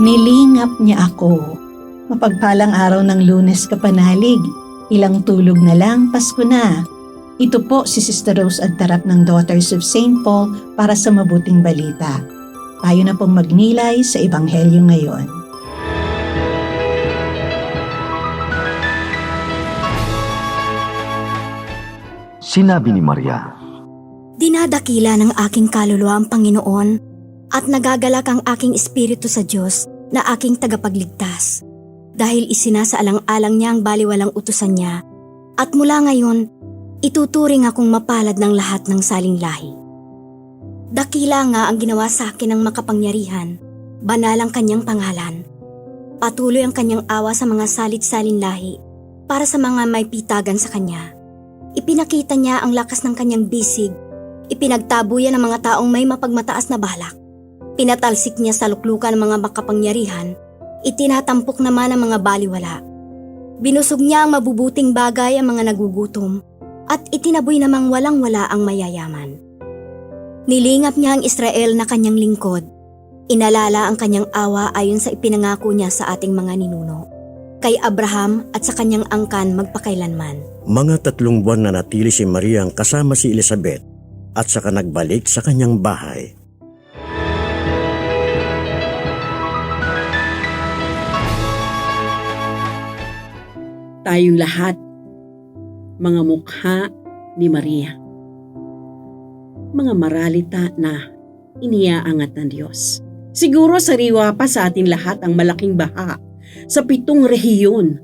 Nilingap niya ako. Mapagpalang araw ng Lunes, kapanalig. Ilang tulog na lang, Pasko na. Ito po si Sister Rose Agtarap ng Daughters of St. Paul para sa mabuting balita. Tayo na pong magnilay sa Ebanghelyo ngayon. Sinabi ni Maria, Dinadakila ng aking kaluluwa ang Panginoon at nagagalak ang aking espiritu sa Diyos na aking tagapagligtas. Dahil isinasaalang-alang niya ang baliwalang utusan niya at mula ngayon, ituturing akong mapalad ng lahat ng saling lahi. Dakila nga ang ginawa sa akin ng makapangyarihan, banal ang kanyang pangalan. Patuloy ang kanyang awa sa mga salit-salin lahi para sa mga may pitagan sa kanya. Ipinakita niya ang lakas ng kanyang bisig, ipinagtabo niya ng mga taong may mapagmataas na balak. Pinatalsik niya sa luklukan ng mga makapangyarihan, itinatampok naman ang mga baliwala. Binusog niya ang mabubuting bagay ang mga nagugutom, at itinaboy namang walang-wala ang mayayaman. Nilingap niya ang Israel na kanyang lingkod. Inalala ang kanyang awa ayon sa ipinangako niya sa ating mga ninuno, kay Abraham at sa kanyang angkan magpakailanman. Mga 3 buwan na natili si Maria kasama si Elizabeth at saka nagbalik sa kanyang bahay. Tayong lahat, mga mukha ni Maria. Mga maralita na iniaangat ng Diyos. Siguro sariwa pa sa atin lahat ang malaking baha sa 7 rehiyon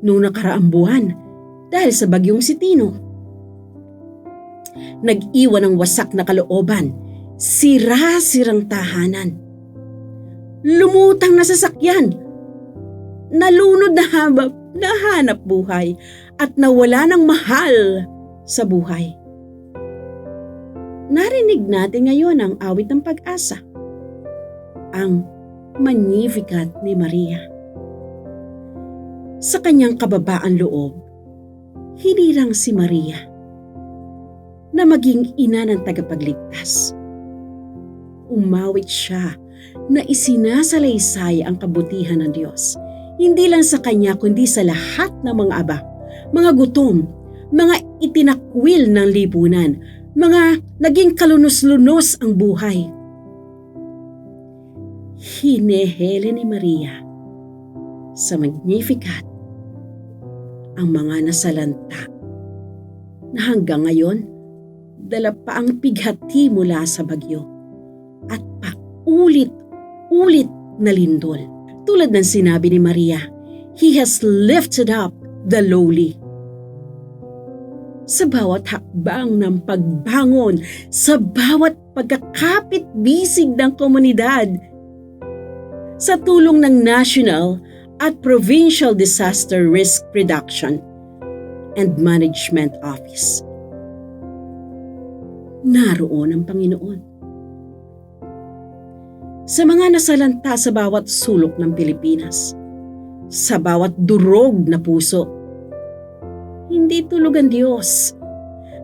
noong nakaraang buwan dahil sa bagyong Sitino. Nag-iwan ng wasak na kalooban, sira-sirang tahanan, lumutang na sasakyan, nalunod na hanap buhay at nawala ng mahal sa buhay. Narinig natin ngayon ang awit ng pag-asa, ang Magnificat ni Maria. Sa kanyang kababaan loob, hinirang si Maria na maging ina ng tagapagligtas. Umawit siya na isinasalaysay ang kabutihan ng Diyos, hindi lang sa kanya kundi sa lahat ng mga aba, mga gutom, mga itinakwil ng lipunan, mga naging kalunos-lunos ang buhay. Hinehele ni Maria sa Magnificat ang mga nasalanta na hanggang ngayon dala pa ang pighati mula sa bagyo at paulit-ulit na lindol. Tulad ng sinabi ni Maria, He has lifted up the lowly. Sa bawat hakbang ng pagbangon, sa bawat pagkakapit-bisig ng komunidad, sa tulong ng National at Provincial Disaster Risk Reduction and Management Office. Naroon ang Panginoon. Sa mga nasalanta sa bawat sulok ng Pilipinas, sa bawat durog na puso, hindi tulog ang Diyos,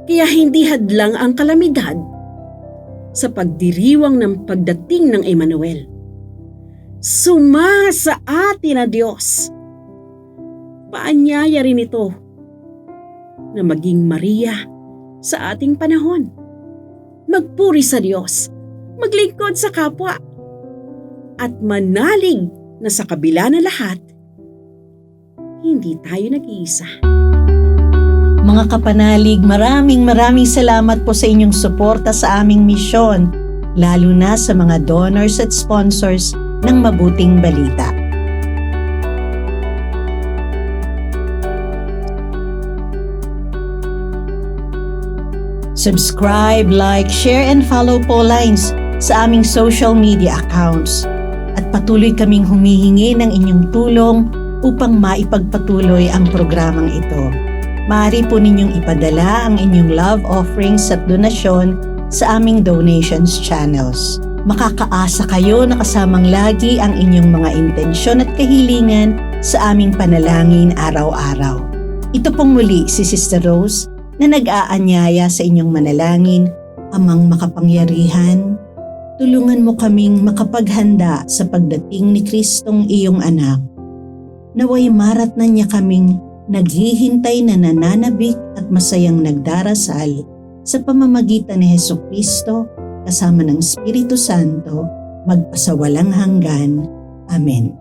kaya hindi hadlang ang kalamidad sa pagdiriwang ng pagdating ng Emmanuel. Sumasa atin ang Diyos. Paanyaya rin ito na maging Maria sa ating panahon. Magpuri sa Diyos, maglingkod sa kapwa, at manalig na sa kabila ng lahat, hindi tayo nag-iisa. Mga kapanalig, maraming salamat po sa inyong suporta sa aming misyon, lalo na sa mga donors at sponsors ng mabuting balita. Subscribe, like, share, and follow po lines sa aming social media accounts. At patuloy kaming humihingi ng inyong tulong upang maipagpatuloy ang programang ito. Maaari po ninyong ipadala ang inyong love offerings at donasyon sa aming donations channels. Makakaasa kayo na kasamang lagi ang inyong mga intensyon at kahilingan sa aming panalangin araw-araw. Ito pong muli si Sister Rose na nag-aanyaya sa inyong manalangin, Amang makapangyarihan, tulungan mo kaming makapaghanda sa pagdating ni Kristong iyong anak. Naway maratnan niya kaming naghihintay na nananabik at masayang nagdarasal sa pamamagitan ni Hesukristo kasama ng Espiritu Santo magpasawalang hanggan. Amen.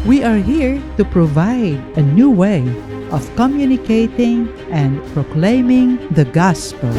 We are here to provide a new way of communicating and proclaiming the gospel.